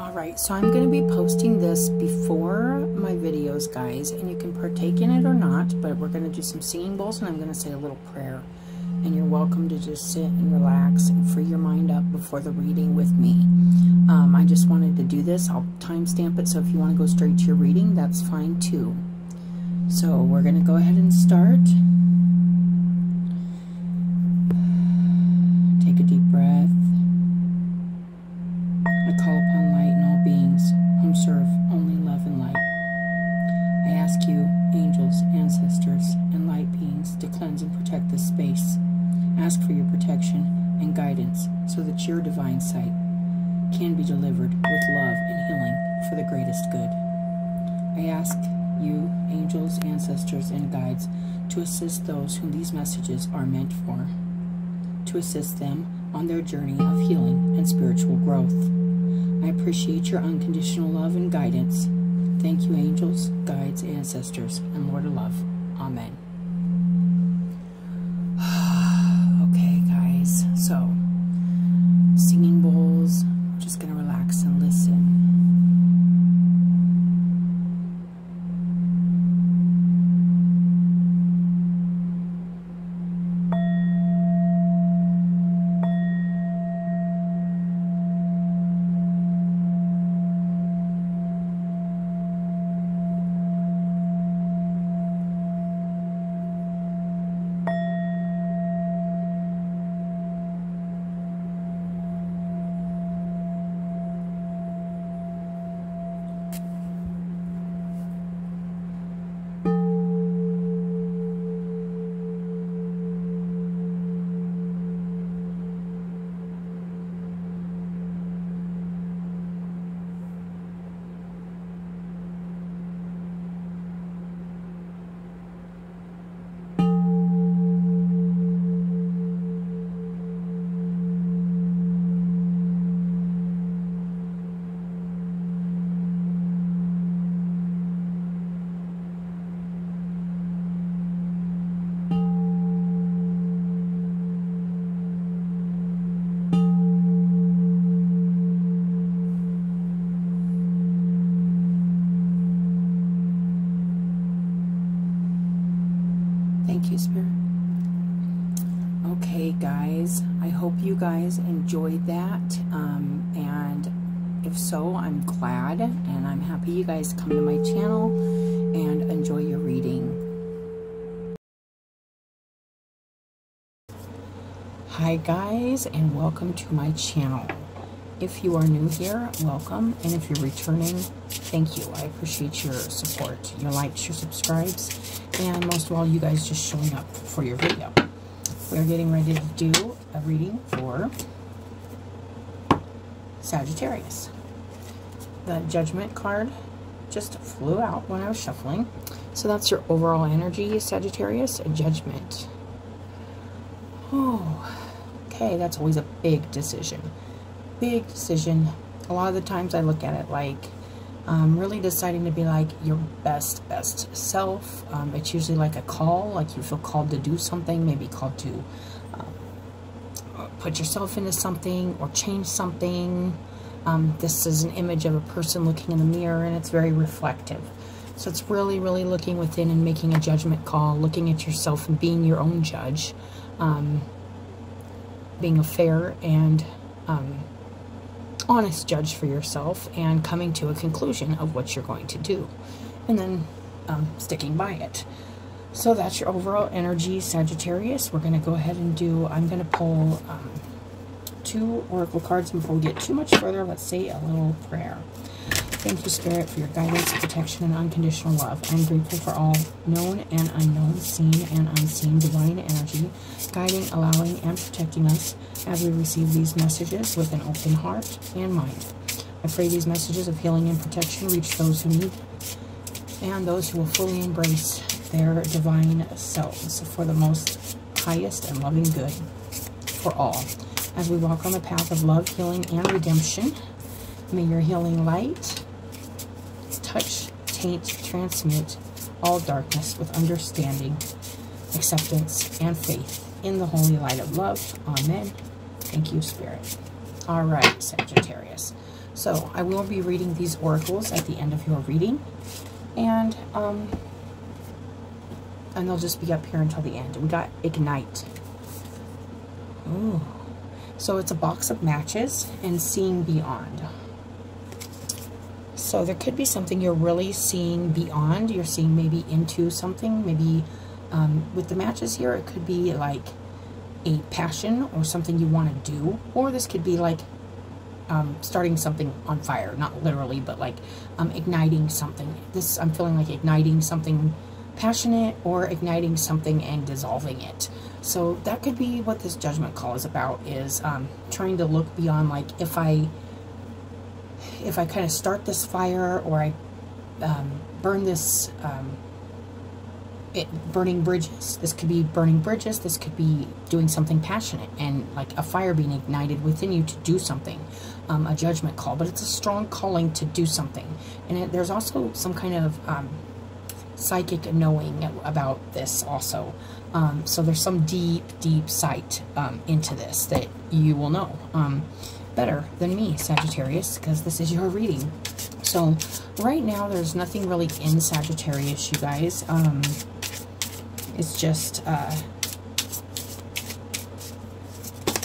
Alright, so I'm going to be posting this before my videos, guys, and you can partake in it or not, but we're going to do some singing bowls and I'm going to say a little prayer. And you're welcome to just sit and relax and free your mind up before the reading with me. I just wanted to do this. I'll timestamp it, so if you want to go straight to your reading, that's fine too. So we're going to go ahead and start. Take a deep breath. I call upon light and all beings whom serve only love and light. I ask you, angels, ancestors, and light beings, to cleanse and protect this space. Ask for your protection and guidance so that your divine sight can be delivered with love and healing for the greatest good. I ask you, angels, ancestors, and guides, to assist those whom these messages are meant for, to assist them on their journey of healing and spiritual growth. I appreciate your unconditional love and guidance. Thank you, angels, guides, ancestors, and Lord of Love. Amen. Okay, guys, so singing bowls. I'm just going to relax and listen. Thank you, Spirit. Okay, guys, I hope you guys enjoyed that, and if so, I'm glad, and I'm happy you guys come to my channel and enjoy your reading. Hi, guys, and welcome to my channel. If you are new here, welcome, and if you're returning, thank you. I appreciate your support, your likes, your subscribes, and most of all, you guys just showing up for your video. We're getting ready to do a reading for Sagittarius. The Judgment card just flew out when I was shuffling. So that's your overall energy, Sagittarius, a Judgment. Oh, okay, that's always a big decision. Big decision. A lot of the times I look at it like really deciding to be like your best self. It's usually like a call, like you feel called to do something, maybe called to put yourself into something or change something. This is an image of a person looking in the mirror, and it's very reflective. So it's really looking within and making a judgment call, looking at yourself and being your own judge, being a fair and honest judge for yourself, and coming to a conclusion of what you're going to do, and then sticking by it. So that's your overall energy, Sagittarius. We're going to go ahead and do, I'm going to pull 2 oracle cards, and before we get too much further, let's say a little prayer. Thank you, Spirit, for your guidance, protection, and unconditional love. I'm grateful for all known and unknown, seen and unseen divine energy, guiding, allowing, and protecting us as we receive these messages with an open heart and mind. I pray these messages of healing and protection reach those who need and those who will fully embrace their divine selves for the most highest and loving good for all. As we walk on the path of love, healing, and redemption, may your healing light touch, taint, transmute all darkness with understanding, acceptance, and faith in the holy light of love. Amen. Thank you, Spirit. All right, Sagittarius. So I will be reading these oracles at the end of your reading, and they'll just be up here until the end. We got Ignite. Ooh. So it's a box of matches and seeing beyond. So there could be something you're really seeing beyond. You're seeing maybe into something. Maybe with the matches here, it could be like a passion or something you want to do. Or this could be like starting something on fire. Not literally, but like igniting something. This, I'm feeling like igniting something passionate or igniting something and dissolving it. So that could be what this judgment call is about, is trying to look beyond, like if I kind of start this fire, or I burn this, burning bridges. This could be burning bridges. This could be doing something passionate and like a fire being ignited within you to do something, a judgment call. But it's a strong calling to do something. And there's also some kind of psychic knowing about this also. So there's some deep sight into this that you will know better than me, Sagittarius, because this is your reading. So right now there's nothing really in Sagittarius, you guys. It's just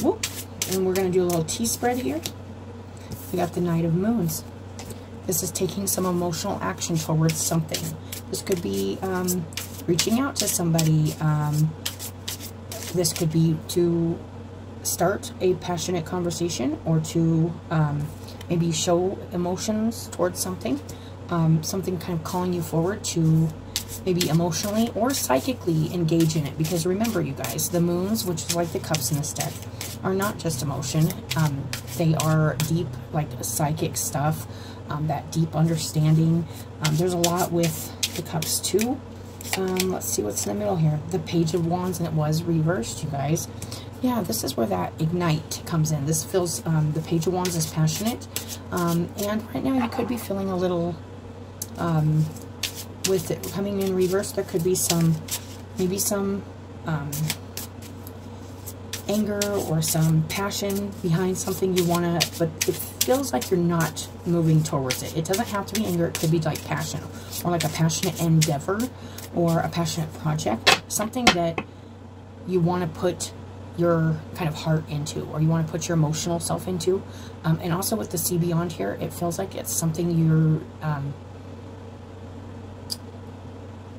whoop, and we're going to do a little T-spread here. We got the Knight of Moons. This is taking some emotional action towards something. This could be reaching out to somebody. This could be to start a passionate conversation, or to maybe show emotions towards something. Something kind of calling you forward to maybe emotionally or psychically engage in it. Because remember, you guys, the moons, which is like the cups in this deck, are not just emotion. They are deep, like psychic stuff, that deep understanding. There's a lot with the cups too. Let's see what's in the middle here. The Page of Wands, and it was reversed, you guys. Yeah, this is where that ignite comes in. This feels, the Page of Wands is passionate. And right now you could be feeling a little, with it coming in reverse, there could be some, maybe some anger or some passion behind something you want to, but it feels like you're not moving towards it. It doesn't have to be anger. It could be like passion, or like a passionate endeavor, or a passionate project, something that you want to put your kind of heart into, or you want to put your emotional self into. And also with the See Beyond here, it feels like it's something you're,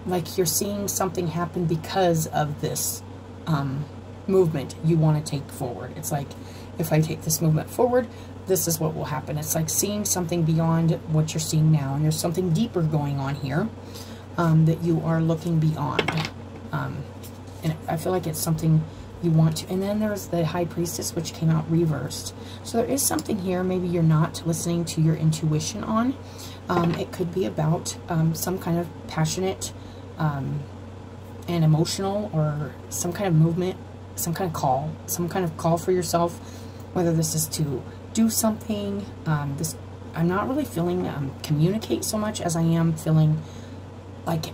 like you're seeing something happen because of this movement you want to take forward. It's like, if I take this movement forward, this is what will happen. It's like seeing something beyond what you're seeing now, and there's something deeper going on here that you are looking beyond. And I feel like it's something you want to. And then there's the High Priestess, which came out reversed. So there is something here maybe you're not listening to your intuition on. It could be about some kind of passionate and emotional, or some kind of movement, some kind of call for yourself, whether this is to do something. I'm not really feeling communicate so much as I am feeling like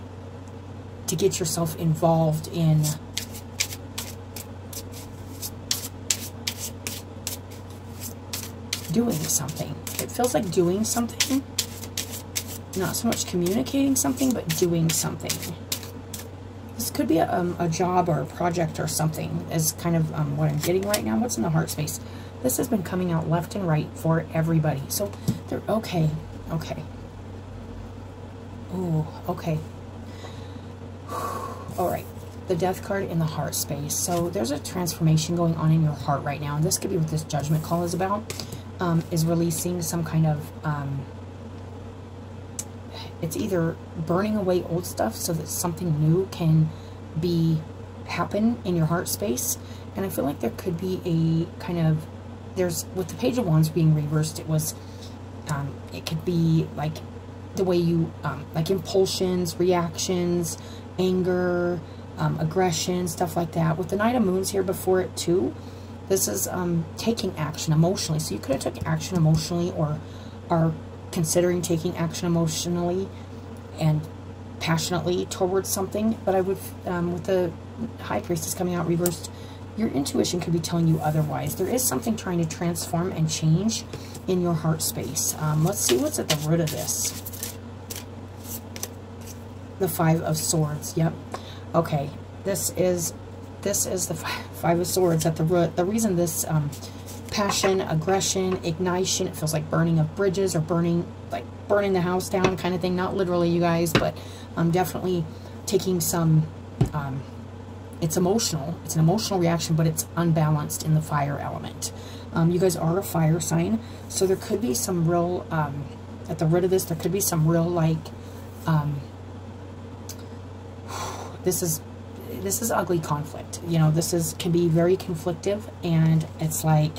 to get yourself involved in doing something. It feels like doing something, not so much communicating something, but doing something. This could be a job or a project or something, is kind of what I'm getting right now. What's in the heart space? This has been coming out left and right for everybody. So they're okay. Ooh, okay. All right. The Death card in the heart space. So there's a transformation going on in your heart right now. And this could be what this judgment call is about, is releasing some kind of, it's either burning away old stuff so that something new can happen in your heart space. And I feel like there could be a kind of, with the Page of Wands being reversed, it was, it could be like the way you, like impulsions, reactions, anger, aggression, stuff like that. With the Knight of Moons here before it too, this is taking action emotionally. So you could have took action emotionally, or are considering taking action emotionally and passionately towards something. But I would, with the High Priestess coming out reversed, your intuition could be telling you otherwise. There is something trying to transform and change in your heart space. Let's see what's at the root of this. The Five of Swords. Yep. Okay. This is the Five of Swords at the root. The reason this passion, aggression, ignition, it feels like burning of bridges or burning the house down kind of thing. Not literally, you guys, but definitely taking some, it's emotional. It's an emotional reaction, but it's unbalanced in the fire element. You guys are a fire sign, so there could be some real, at the root of this, there could be some real, like, this is ugly conflict. You know, can be very conflictive, and it's like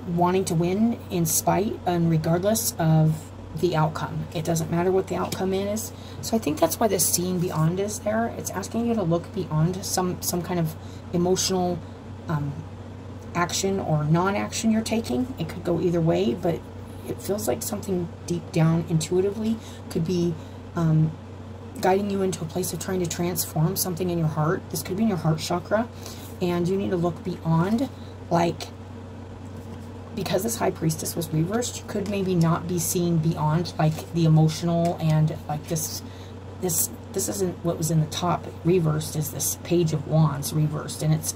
wanting to win in spite and regardless of the outcome. It doesn't matter what the outcome is. So I think that's why this seeing beyond is there. It's asking you to look beyond some kind of emotional action or non-action you're taking. It could go either way, but it feels like something deep down intuitively could be guiding you into a place of trying to transform something in your heart. This could be in your heart chakra, and you need to look beyond, like, because this High Priestess was reversed, you could maybe not be seeing beyond, like, the emotional, and like this isn't what was in the top. Reversed is this Page of Wands reversed, and it's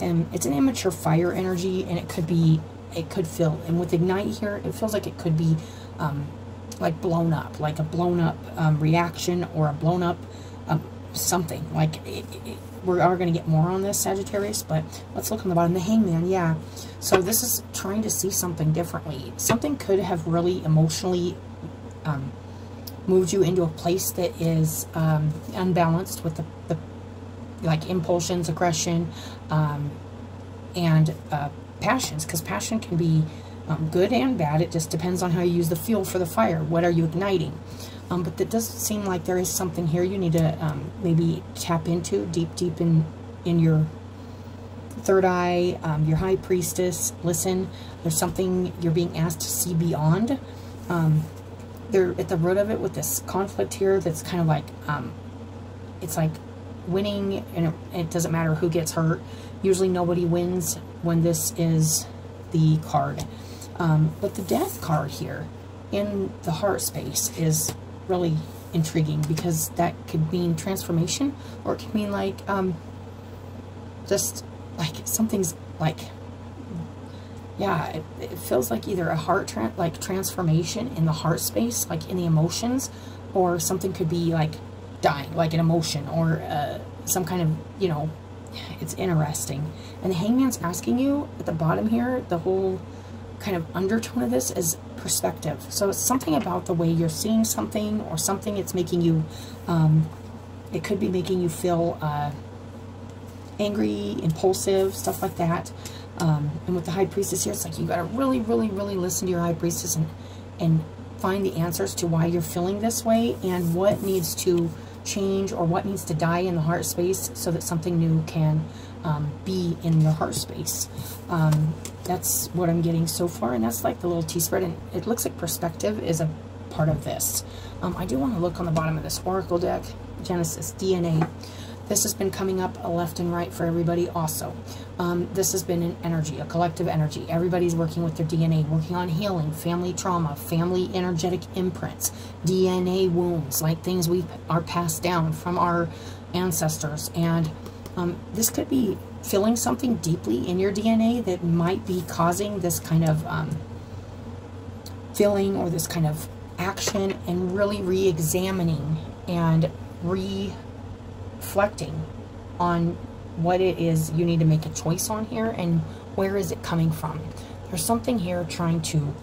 an immature fire energy, and it could feel, and with Ignite here, it feels like it could be like blown up, like a blown up reaction, or a blown up something. Like, we are going to get more on this, Sagittarius, but let's look on the bottom. The Hangman, yeah. So this is trying to see something differently. Something could have really emotionally moved you into a place that is unbalanced with the like impulsions, aggression, and passions, because passion can be good and bad. It just depends on how you use the fuel for the fire. What are you igniting? But it does seem like there is something here you need to maybe tap into deep in your third eye, your High Priestess. Listen, there's something you're being asked to see beyond. They're at the root of it with this conflict here that's kind of like, it's like winning, and it doesn't matter who gets hurt. Usually nobody wins when this is the card. But the Death card here in the heart space is really intriguing, because that could mean transformation, or it could mean like just like something's like, yeah, it feels like either a heart transformation in the heart space, like in the emotions, or something could be like dying, like an emotion, or some kind of, you know, it's interesting. And the Hangman's asking you at the bottom here, the whole kind of undertone of this is perspective. So it's something about the way you're seeing something, or something it's making you, it could be making you feel angry, impulsive, stuff like that. And with the High Priestess here, it's like you got to really listen to your High Priestess and find the answers to why you're feeling this way, and what needs to change, or what needs to die in the heart space, so that something new can be in your heart space. That's what I'm getting so far, and that's like the little T-spread, and it looks like perspective is a part of this. I do want to look on the bottom of this Oracle deck, Genesis, DNA. This has been coming up left and right for everybody also. This has been an energy, a collective energy. Everybody's working with their DNA, working on healing, family trauma, family energetic imprints, DNA wounds, like things we are passed down from our ancestors. And this could be feeling something deeply in your DNA that might be causing this kind of feeling, or this kind of action, and really re-examining and reflecting on what it is you need to make a choice on here, and where is it coming from. There's something here trying to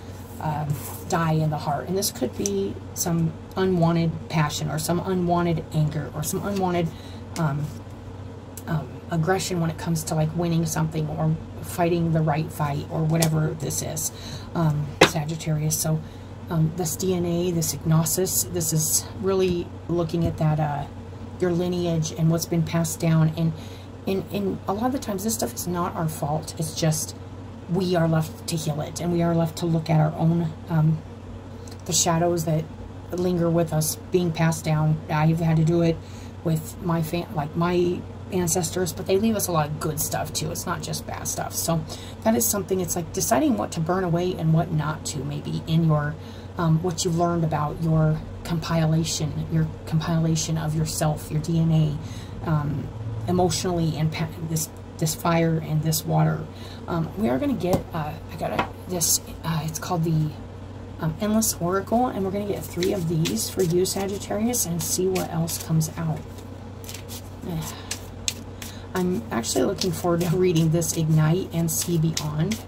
die in the heart, and this could be some unwanted passion, or some unwanted anger, or some unwanted aggression when it comes to like winning something, or fighting the right fight, or whatever this is, Sagittarius. So this DNA, this Gnosis, this is really looking at that your lineage and what's been passed down. And a lot of the times this stuff is not our fault. It's just we are left to heal it, and we are left to look at our own the shadows that linger with us being passed down. I've had to do it with my ancestors, but they leave us a lot of good stuff too. It's not just bad stuff. So that is something. It's like deciding what to burn away and what not to, maybe in your what you've learned about your compilation of yourself, your DNA, emotionally, and this fire and this water. We are going to get I got this it's called the Endless Oracle, and we're going to get 3 of these for you, Sagittarius, and see what else comes out. I'm actually looking forward to reading this Ignite and See Beyond.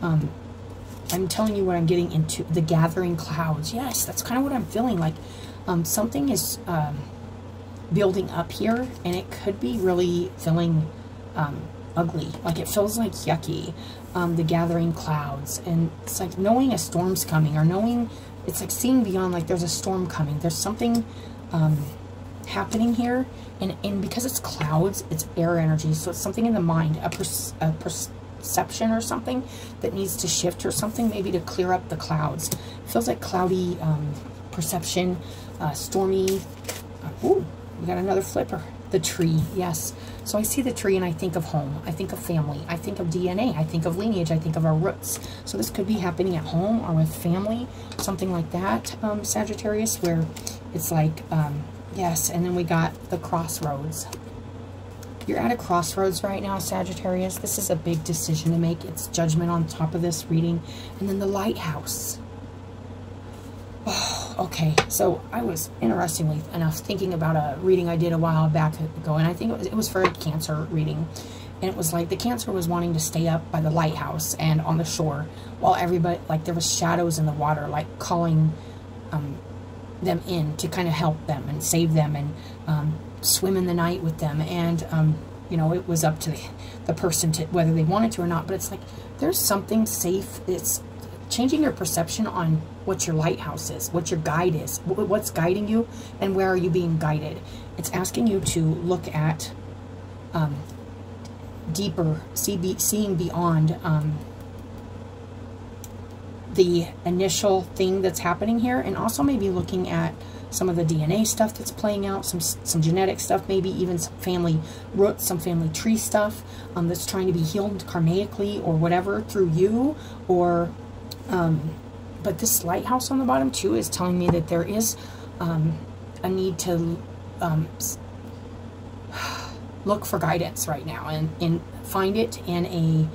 I'm telling you what I'm getting into. The gathering clouds. Yes, that's kind of what I'm feeling like. Something is building up here, and it could be really feeling ugly. Like it feels like yucky. The gathering clouds, and it's like knowing a storm's coming, or knowing, it's like seeing beyond, like there's a storm coming. There's something happening here, and because it's clouds, it's air energy, so it's something in the mind, a perception or something that needs to shift, or something maybe to clear up the clouds. It feels like cloudy perception, stormy. Ooh, we got another flipper. The tree, yes. So I see the tree and I think of home, I think of family, I think of DNA, I think of lineage, I think of our roots. So this could be happening at home or with family, something like that, Sagittarius, where it's like, yes. And then we got the crossroads. You're at a crossroads right now, Sagittarius. This is a big decision to make. It's Judgment on top of this reading. And then the lighthouse. Oh, okay, so I was, interestingly enough, thinking about a reading I did a while back ago, and I think it was for a Cancer reading. And it was like the Cancer was wanting to stay up by the lighthouse and on the shore, while everybody, like there was shadows in the water, like calling them in to kind of help them and save them, and swim in the night with them. And you know, it was up to the person to whether they wanted to or not. But it's like there's something safe. It's changing your perception on what your lighthouse is, what your guide is, what's guiding you, and where are you being guided. It's asking you to look at deeper, seeing beyond the initial thing that's happening here, and also maybe looking at some of the DNA stuff that's playing out, some genetic stuff, maybe even some family roots, some family tree stuff that's trying to be healed karmically or whatever through you, or but this lighthouse on the bottom too is telling me that there is a need to look for guidance right now, and find it in a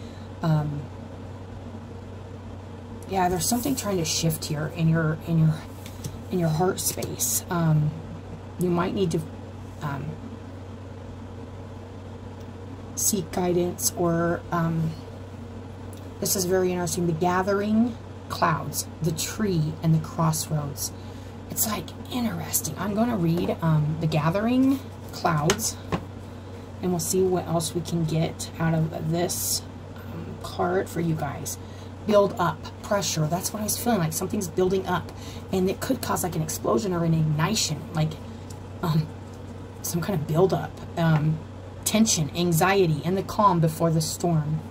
yeah, there's something trying to shift here in your heart space. You might need to seek guidance, or this is very interesting. The gathering clouds, the tree, and the crossroads. It's like interesting. I'm going to read the gathering clouds, and we'll see what else we can get out of this card for you guys. Build up, pressure. That's what I was feeling, like something's building up, and it could cause like an explosion or an ignition, like some kind of build up, tension, anxiety, and the calm before the storm.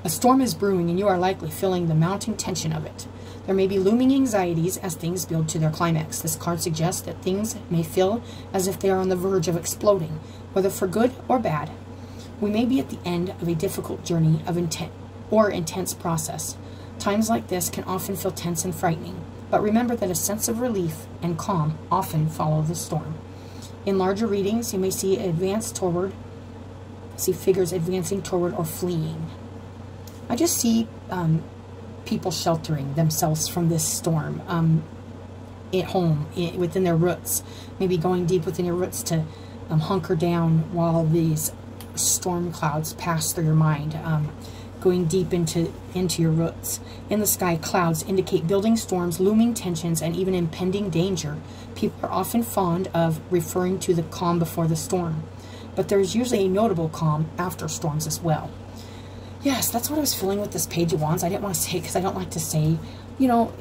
A storm is brewing, and you are likely feeling the mounting tension of it. There may be looming anxieties as things build to their climax. This card suggests that things may feel as if they are on the verge of exploding, whether for good or bad. We may be at the end of a difficult journey of intense process. Times like this can often feel tense and frightening, but remember that a sense of relief and calm often follow the storm. In larger readings, you may see figures advancing toward or fleeing. I just see people sheltering themselves from this storm at home, within their roots, maybe going deep within your roots to hunker down while these storm clouds pass through your mind. Going deep into your roots. In the sky, clouds indicate building storms, looming tensions, and even impending danger. People are often fond of referring to the calm before the storm, but there's usually a notable calm after storms as well. Yes, that's what I was feeling with this Page of Wands. I didn't want to say, because I don't like to say, you know,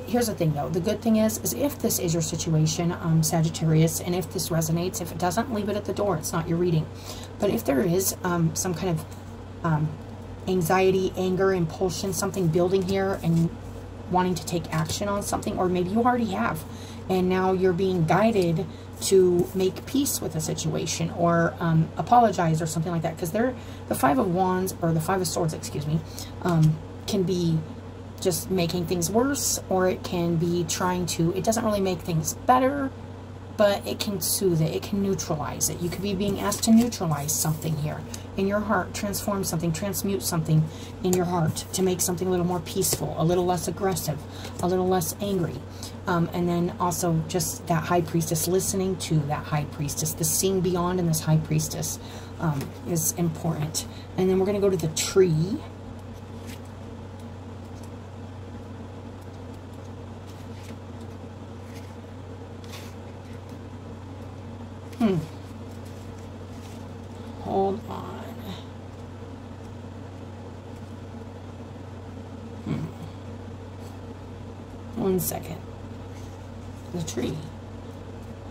here's the thing though. The good thing is if this is your situation, Sagittarius, and if this resonates, if it doesn't, leave it at the door. It's not your reading. But if there is some kind of anxiety, anger, impulsion, something building here, and wanting to take action on something, or maybe you already have, and now you're being guided to make peace with a situation, or apologize, or something like that. Because the Five of Wands, or the Five of Swords, excuse me, can be just making things worse, or it can be trying to, it doesn't really make things better, but it can soothe it, it can neutralize it. You could be being asked to neutralize something here in your heart, transform something, transmute something in your heart to make something a little more peaceful, a little less aggressive, a little less angry. And then also just that High Priestess, listening to that High Priestess, the seeing beyond in this High Priestess is important. And then we're going to go to the tree. Hold on. One second. The tree.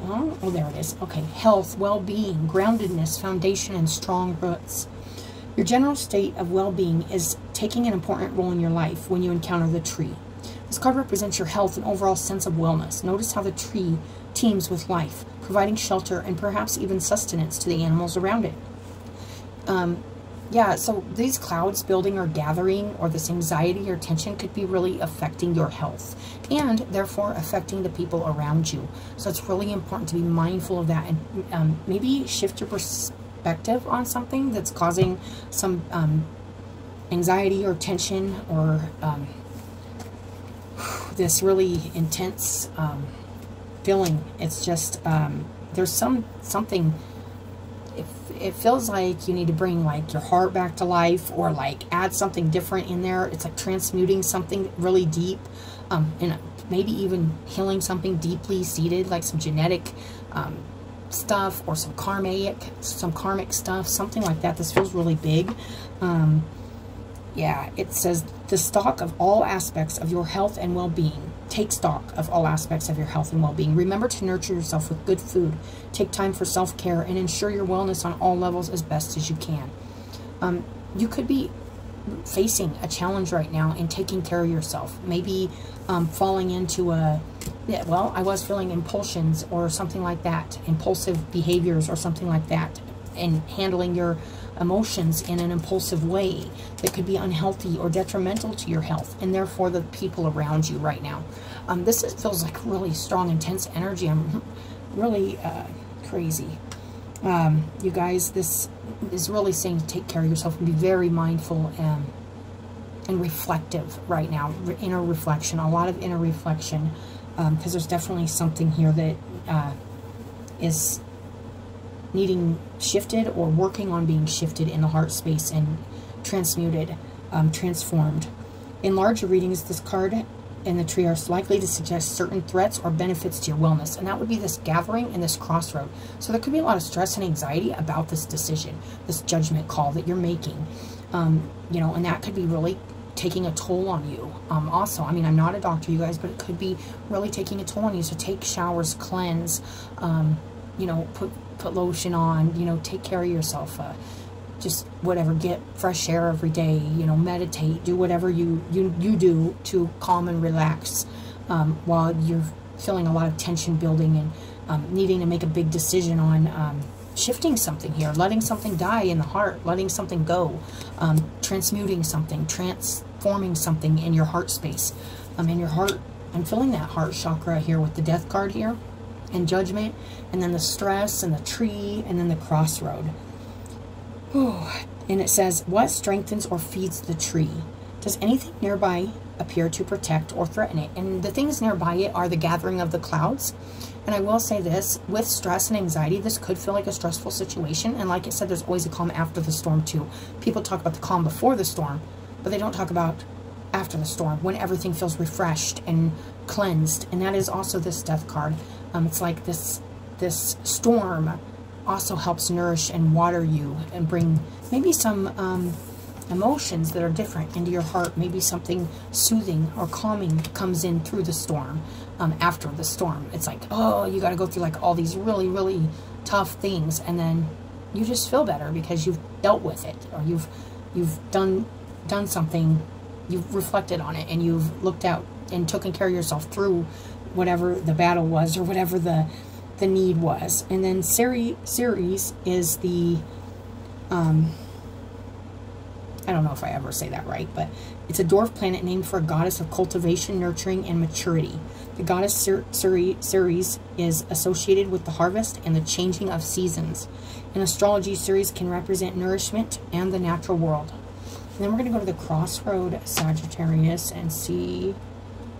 Oh, there it is. Okay. Health, well-being, groundedness, foundation, and strong roots. Your general state of well-being is taking an important role in your life when you encounter the tree. This card represents your health and overall sense of wellness. Notice how the tree teems with life, providing shelter and perhaps even sustenance to the animals around it. Yeah, so these clouds building or gathering, or this anxiety or tension, could be really affecting your health, and therefore affecting the people around you. So it's really important to be mindful of that, and maybe shift your perspective on something that's causing some anxiety or tension, or this really intense feeling. It's just there's something. It feels like you need to bring like your heart back to life, or like add something different in there. It's like transmuting something really deep, and maybe even healing something deeply seated, like some genetic stuff, or some karmic stuff, something like that. This feels really big. Yeah, it says the stock of all aspects of your health and well-being. Take stock of all aspects of your health and well-being. Remember to nurture yourself with good food. Take time for self-care and ensure your wellness on all levels as best as you can. You could be facing a challenge right now in taking care of yourself. Maybe falling into I was feeling impulsions or something like that. Impulsive behaviors or something like that. And handling your emotions in an impulsive way that could be unhealthy or detrimental to your health, and therefore the people around you right now. This feels like really strong, intense energy. I'm really crazy. You guys, this is really saying to take care of yourself and be very mindful and reflective right now. Inner reflection, a lot of inner reflection, because there's definitely something here that is needing shifted, or working on being shifted in the heart space and transmuted, transformed. In larger readings, this card and the tree are likely to suggest certain threats or benefits to your wellness, and that would be this gathering and this crossroad. So there could be a lot of stress and anxiety about this decision, this judgment call that you're making, you know, and that could be really taking a toll on you. Also, I mean, I'm not a doctor, you guys, but it could be really taking a toll on you. So take showers, cleanse, you know, put lotion on, you know, take care of yourself, just whatever, get fresh air every day, you know, meditate, do whatever you do to calm and relax while you're feeling a lot of tension building and needing to make a big decision on shifting something here, letting something die in the heart, letting something go, transmuting something, transforming something in your heart space, in your heart. I'm feeling that heart chakra here with the Death card here, and Judgment, and then the stress, and the tree, and then the crossroad. Whew. And it says, what strengthens or feeds the tree? Does anything nearby appear to protect or threaten it? And the things nearby it are the gathering of the clouds. And I will say this, with stress and anxiety, this could feel like a stressful situation. And like I said, there's always a calm after the storm too. People talk about the calm before the storm, but they don't talk about after the storm, when everything feels refreshed and cleansed. And that is also this Death card. It's like this storm also helps nourish and water you and bring maybe some emotions that are different into your heart. Maybe something soothing or calming comes in through the storm, after the storm. It's like, oh, you got to go through like all these really, really tough things, and then you just feel better because you've dealt with it, or you've done something, you've reflected on it, and you've looked out and taken care of yourself through whatever the battle was or whatever the need was. And then Ceres is the, I don't know if I ever say that right, but it's a dwarf planet named for a goddess of cultivation, nurturing, and maturity. The goddess Ceres is associated with the harvest and the changing of seasons. In astrology, Ceres can represent nourishment and the natural world. And then we're going to go to the crossroad Sagittarius and see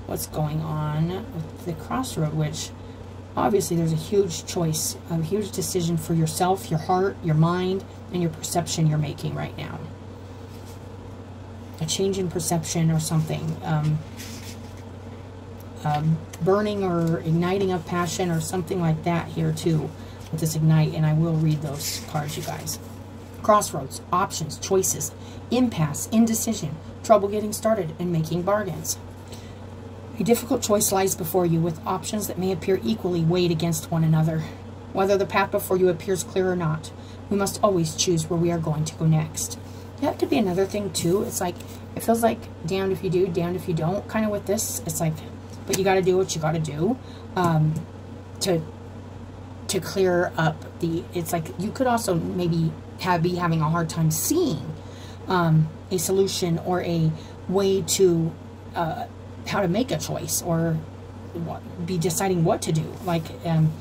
what's going on with the crossroad, which obviously there's a huge choice, a huge decision for yourself, your heart, your mind, and your perception you're making right now. A change in perception or something. Burning or igniting of passion or something like that here too with this ignite. And I will read those cards, you guys. Crossroads, options, choices, impasse, indecision, trouble getting started, and making bargains. A difficult choice lies before you with options that may appear equally weighed against one another. Whether the path before you appears clear or not, we must always choose where we are going to go next. That could be another thing too. It's like, it feels like damned if you do, damned if you don't, kind of with this. It's like, but you got to do what you got to do to clear up the, it's like you could also maybe be having a hard time seeing a solution or a way to how to make a choice or be deciding what to do. Like, and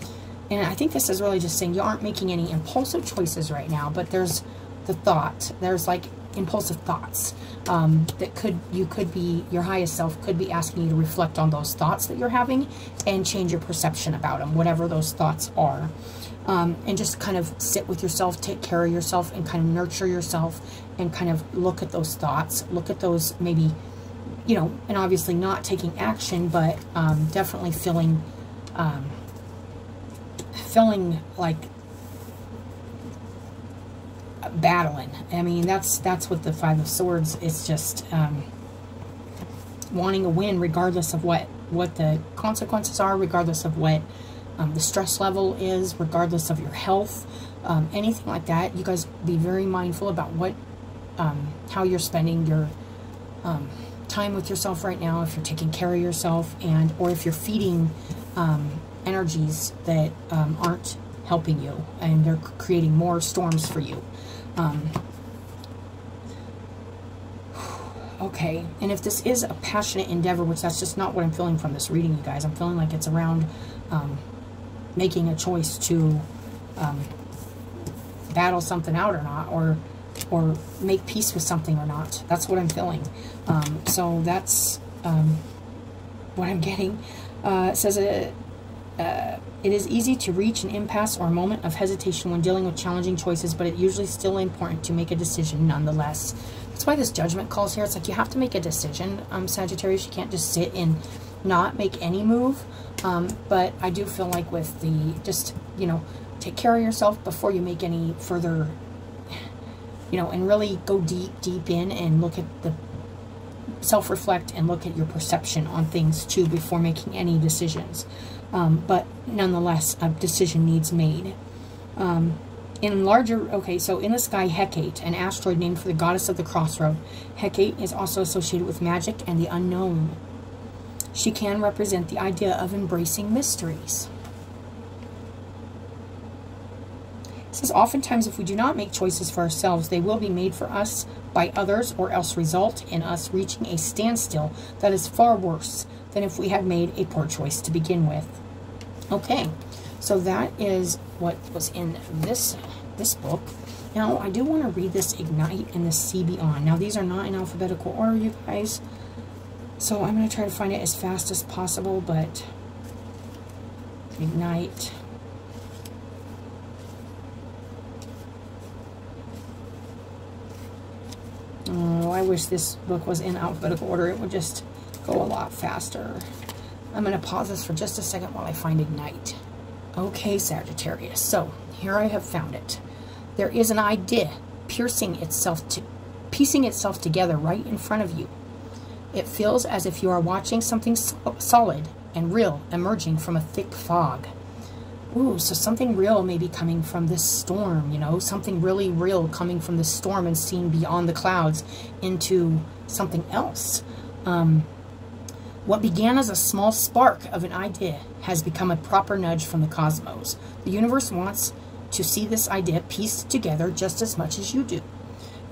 I think this is really just saying you aren't making any impulsive choices right now, but there's the thought, there's like impulsive thoughts that you could be, your highest self could be asking you to reflect on those thoughts that you're having and change your perception about them, whatever those thoughts are. And just kind of sit with yourself, take care of yourself, and kind of nurture yourself and kind of look at those thoughts, look at those maybe, you know, and obviously not taking action, but definitely feeling like battling. I mean, that's what the Five of Swords is, just wanting a win regardless of what the consequences are, regardless of what the stress level is, regardless of your health, anything like that. You guys be very mindful about what how you're spending your time with yourself right now, if you're taking care of yourself, and or if you're feeding energies that aren't helping you and they're creating more storms for you. Okay, and if this is a passionate endeavor, which that's just not what I'm feeling from this reading, you guys. I'm feeling like it's around making a choice to battle something out or not, or make peace with something or not. That's what I'm feeling. So that's what I'm getting. It says it is easy to reach an impasse or a moment of hesitation when dealing with challenging choices, but it's usually still important to make a decision nonetheless. That's why this judgment calls here. It's like you have to make a decision, Sagittarius. You can't just sit and not make any move. But I do feel like with the, just, you know, take care of yourself before you make any further, you know, and really go deep in and look at the self-reflect and look at your perception on things too before making any decisions. But nonetheless, a decision needs made. In larger, okay, so in the sky, Hecate, an asteroid named for the goddess of the crossroad. Hecate is also associated with magic and the unknown. She can represent the idea of embracing mysteries. It says, oftentimes if we do not make choices for ourselves, they will be made for us by others, or else result in us reaching a standstill that is far worse than if we had made a poor choice to begin with. Okay, so that is what was in this book. Now, I do want to read this Ignite and this See Beyond. Now, these are not in alphabetical order, you guys. So I'm going to try to find it as fast as possible, but Ignite. Oh, I wish this book was in alphabetical order. It would just go a lot faster. I'm going to pause this for just a second while I find Ignite. Okay, Sagittarius. So, here I have found it. There is an idea piecing itself together right in front of you. It feels as if you are watching something solid and real emerging from a thick fog. Ooh, so something real may be coming from this storm, you know, something really real coming from this storm and seeing beyond the clouds into something else. What began as a small spark of an idea has become a proper nudge from the cosmos. The universe wants to see this idea pieced together just as much as you do.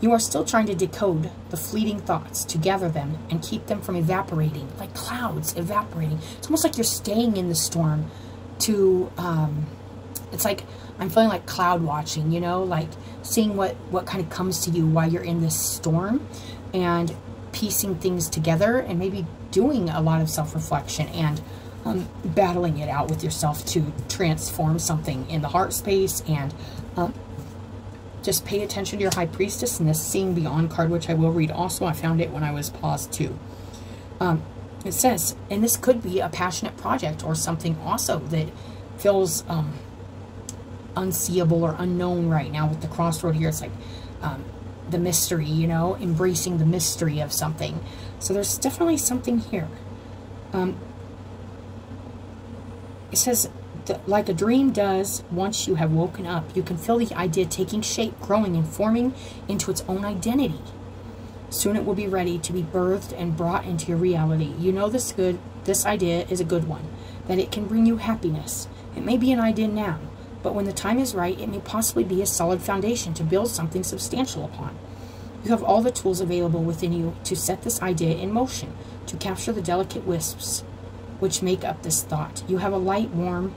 You are still trying to decode the fleeting thoughts, to gather them and keep them from evaporating, like clouds evaporating. It's almost like you're staying in the storm to, it's like, I'm feeling like cloud watching, you know, like seeing what kind of comes to you while you're in this storm, and piecing things together, and maybe doing a lot of self-reflection and battling it out with yourself to transform something in the heart space. And just pay attention to your High Priestess and this Seeing Beyond card, which I will read also. I found it when I was paused too. It says, and this could be a passionate project or something also that feels unseeable or unknown right now with the crossroad here. It's like the mystery, you know, embracing the mystery of something. So there's definitely something here. It says, like a dream does once you have woken up, you can feel the idea taking shape, growing and forming into its own identity. Soon it will be ready to be birthed and brought into your reality. You know this idea is a good one, that it can bring you happiness. It may be an idea now, but when the time is right, it may possibly be a solid foundation to build something substantial upon. You have all the tools available within you to set this idea in motion, to capture the delicate wisps which make up this thought. You have a light, warm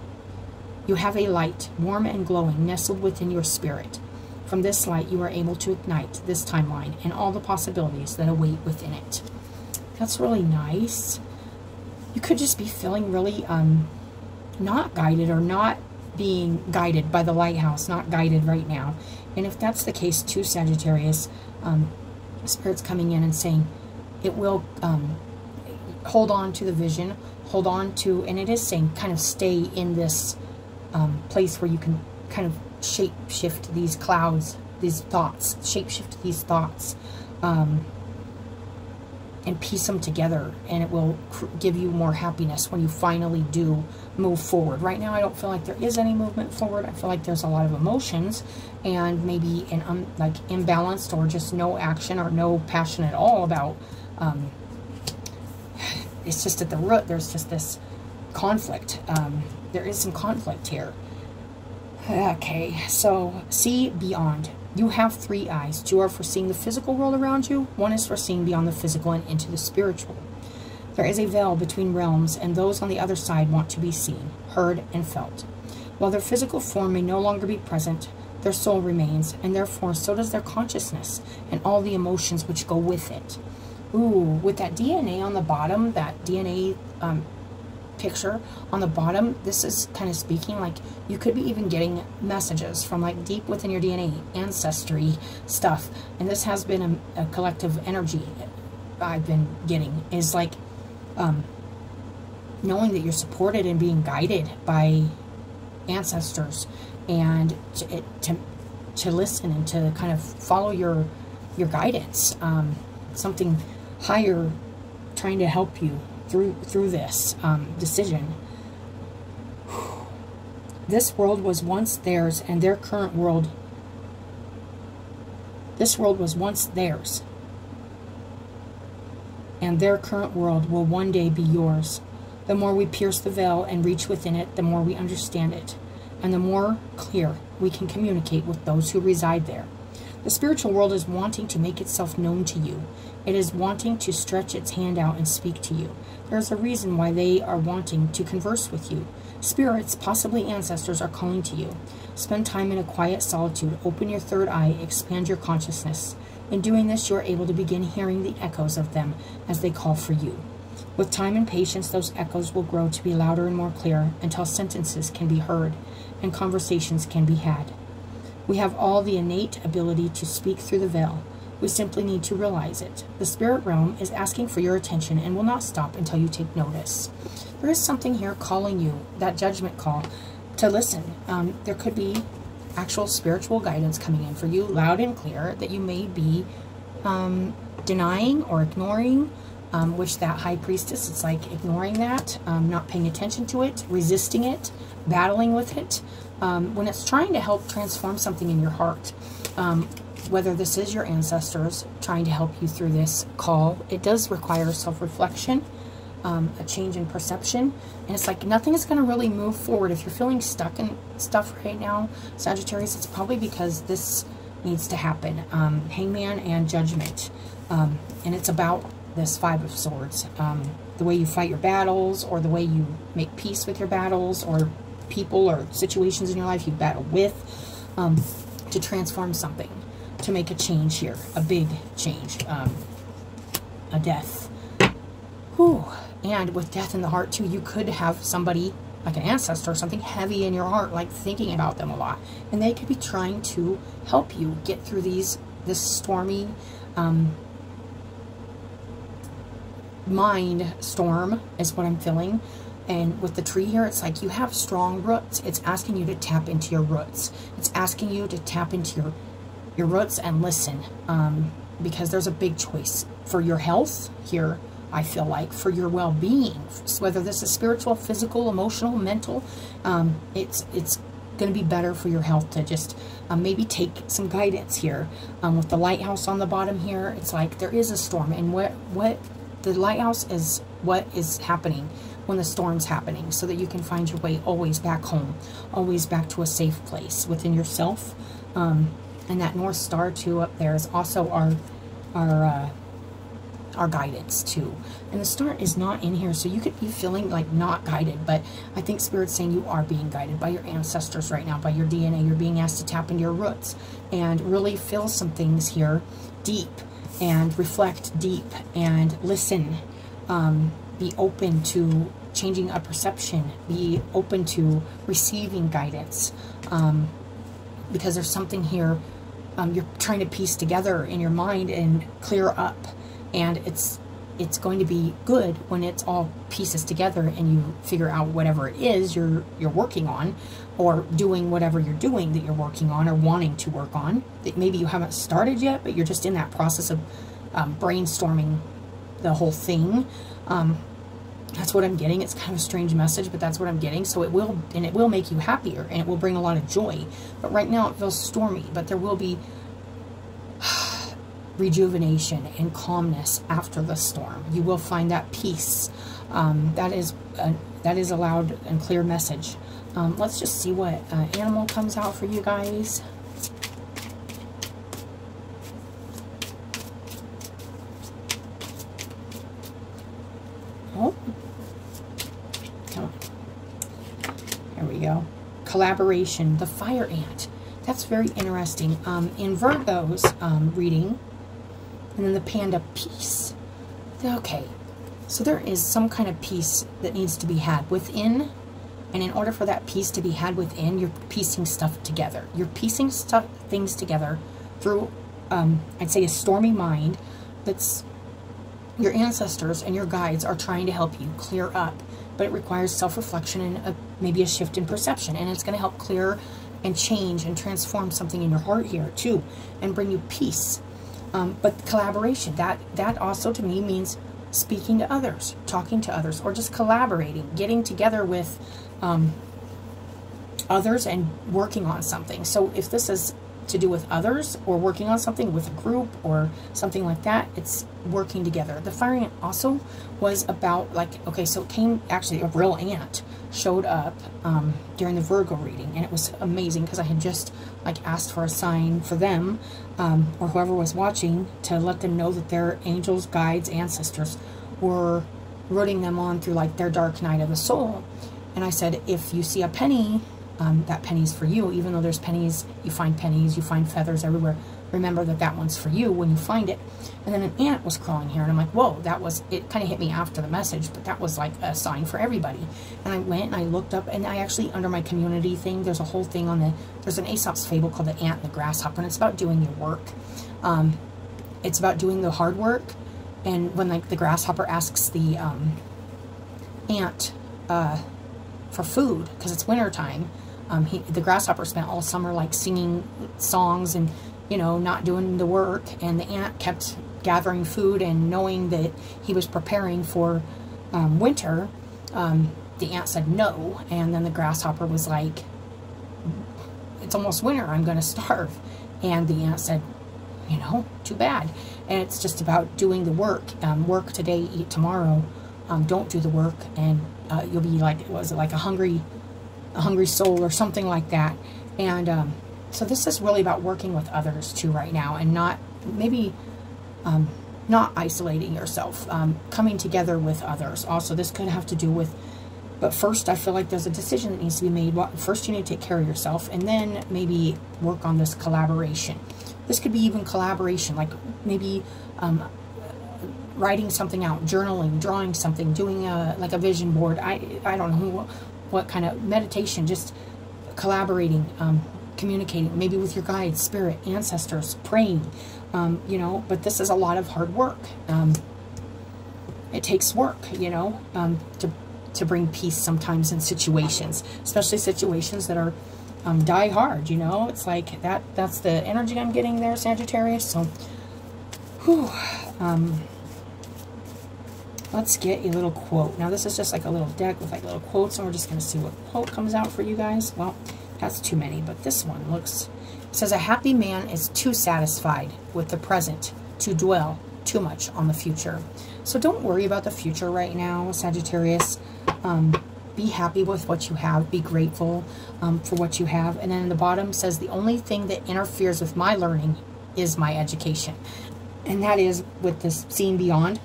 and glowing, nestled within your spirit. From this light, you are able to ignite this timeline and all the possibilities that await within it. That's really nice. You could just be feeling really not guided, or not being guided by the lighthouse, not guided right now. And if that's the case too, Sagittarius, Spirit's coming in and saying it will hold on to the vision, hold on to, and it is saying kind of stay in this place where you can kind of shape shift these clouds, these thoughts, shape shift these thoughts, and piece them together, and it will give you more happiness when you finally do move forward. Right now I don't feel like there is any movement forward. I feel like there's a lot of emotions and maybe an like imbalanced, or just no action or no passion at all about it's just at the root there's just this conflict. There is some conflict here. Okay, so see beyond. You have 3 eyes. 2 are for seeing the physical world around you. 1 is for seeing beyond the physical and into the spiritual. There is a veil between realms, and those on the other side want to be seen, heard, and felt. While their physical form may no longer be present, their soul remains, and therefore so does their consciousness and all the emotions which go with it. Ooh, with that DNA on the bottom, that DNA picture on the bottom, this is kind of speaking like you could be even getting messages from like deep within your DNA, ancestry stuff. And this has been a collective energy I've been getting, is like knowing that you're supported and being guided by ancestors, and to listen and to kind of follow your guidance. Something higher trying to help you through this decision. This world was once theirs, and their current world. This world was once theirs, and their current world will one day be yours. The more we pierce the veil and reach within it, the more we understand it, and the more clear we can communicate with those who reside there. The spiritual world is wanting to make itself known to you. It is wanting to stretch its hand out and speak to you. There is a reason why they are wanting to converse with you. Spirits, possibly ancestors, are calling to you. Spend time in a quiet solitude. Open your 3rd eye. Expand your consciousness. In doing this, you are able to begin hearing the echoes of them as they call for you. With time and patience, those echoes will grow to be louder and more clear until sentences can be heard and conversations can be had. We have all the innate ability to speak through the veil. We simply need to realize it. The spirit realm is asking for your attention and will not stop until you take notice. There is something here calling you, that judgment call, to listen. There could be actual spiritual guidance coming in for you, loud and clear, that you may be denying or ignoring, which that High Priestess, it's like ignoring that, not paying attention to it, resisting it, battling with it, when it's trying to help transform something in your heart. Whether this is your ancestors trying to help you through this call, it does require self-reflection. a change in perception. And it's like nothing is going to really move forward. If you're feeling stuck in stuff right now, Sagittarius, it's probably because this needs to happen. Hangman and Judgment. And it's about this Five of Swords. The way you fight your battles, or the way you make peace with your battles, or people or situations in your life you battle with, to transform something, to make a change here, a big change, a death. Whew. And with death in the heart too, you could have somebody like an ancestor or something heavy in your heart, like thinking about them a lot, and they could be trying to help you get through this stormy mind storm is what I'm feeling. And with the tree here, it's like you have strong roots. It's asking you to tap into your roots. It's asking you to tap into your roots and listen, because there's a big choice for your health here. I feel like for your well-being, whether this is spiritual, physical, emotional, mental, it's going to be better for your health to just maybe take some guidance here. With the lighthouse on the bottom here, it's like there is a storm, and what the lighthouse is what is happening when the storm's happening, so that you can find your way always back home, always back to a safe place within yourself. And that North Star too up there is also our guidance too. And the star is not in here, so you could be feeling like not guided, but I think Spirit's saying you are being guided by your ancestors right now, by your DNA. You're being asked to tap into your roots and really feel some things here deep, and reflect deep, and listen. Be open to changing a perception. Be open to receiving guidance, because there's something here you're trying to piece together in your mind and clear up. And it's going to be good when it's all pieces together and you figure out whatever it is you're working on, or doing whatever you're doing that you're working on or wanting to work on, that maybe you haven't started yet, but you're just in that process of brainstorming the whole thing. That's what I'm getting. It's kind of a strange message, but that's what I'm getting. So it will make you happier, and it will bring a lot of joy. But right now it feels stormy, but there will be rejuvenation and calmness after the storm. You will find that peace. That is a loud and clear message. Let's just see what animal comes out for you guys. Oh, come on. There we go. Collaboration, the fire ant. That's very interesting. In Virgo's reading, and then the panda, peace. Okay, so there is some kind of peace that needs to be had within, and in order for that peace to be had within, you're piecing stuff together. You're piecing things together through, I'd say, a stormy mind. That's your ancestors and your guides are trying to help you clear up, but it requires self-reflection and maybe a shift in perception, and it's going to help clear and change and transform something in your heart here too, and bring you peace. But collaboration, that also to me means speaking to others, talking to others, or just collaborating, getting together with others and working on something. So if this is to do with others, or working on something with a group or something like that, it's working together. The fire ant also was about, like, okay, so it came, actually a real ant showed up during the Virgo reading, and it was amazing because I had just like asked for a sign for them, or whoever was watching, to let them know that their angels, guides, ancestors were rooting them on through like their dark night of the soul. And I said, if you see a penny, that penny's for you. Even though there's pennies, you find feathers everywhere, remember that that one's for you when you find it. And then an ant was crawling here, and I'm like, whoa, it kind of hit me after the message, but that was like a sign for everybody. And I went and I looked up, and I actually, under my community thing, there's a whole thing on there's an Aesop's fable called The Ant and the Grasshopper, and it's about doing your work. It's about doing the hard work. And when like the grasshopper asks the ant for food, because it's winter time, the grasshopper spent all summer like singing songs and, you know, not doing the work, and the ant kept gathering food, and knowing that he was preparing for winter, the ant said no, and then the grasshopper was like, it's almost winter, I'm going to starve. And the ant said, you know, too bad. And it's just about doing the work. Work today, eat tomorrow. don't do the work, and you'll be like, what was it, like a hungry soul or something like that. And so this is really about working with others too right now, and not maybe not isolating yourself, coming together with others. Also, this could have to do with, but first I feel like there's a decision that needs to be made. First you need to take care of yourself, and then maybe work on this collaboration. This could be even collaboration, like maybe writing something out, journaling, drawing something, doing like a vision board. I don't know what kind of meditation, just collaborating, communicating, maybe with your guides, spirit, ancestors, praying, you know. But this is a lot of hard work. It takes work, you know, to bring peace sometimes in situations, especially situations that are die hard, you know. It's like that's the energy I'm getting there, Sagittarius. So whew, let's get a little quote. Now this is just like a little deck with like little quotes, and we're just going to see what quote comes out for you guys. Well, that's too many, but this one looks, it says, a happy man is too satisfied with the present to dwell too much on the future. So don't worry about the future right now, Sagittarius. Be happy with what you have. Be grateful for what you have. And then in the bottom says, the only thing that interferes with my learning is my education. And that is with this seeing beyond.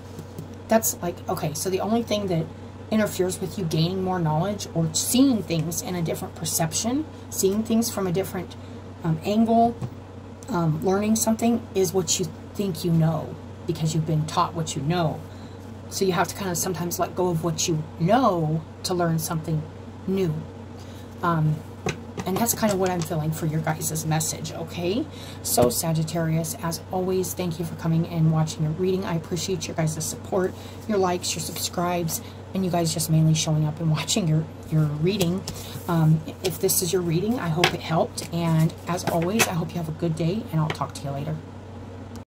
That's like, okay, so the only thing that interferes with you gaining more knowledge or seeing things in a different perception, seeing things from a different angle, learning something, is what you think you know, because you've been taught what you know. So you have to kind of sometimes let go of what you know to learn something new. And that's kind of what I'm feeling for your guys' message, okay? So Sagittarius, as always, thank you for coming and watching your reading. I appreciate your guys' support, your likes, your subscribes, and you guys just mainly showing up and watching your reading. If this is your reading, I hope it helped. And as always, I hope you have a good day, and I'll talk to you later.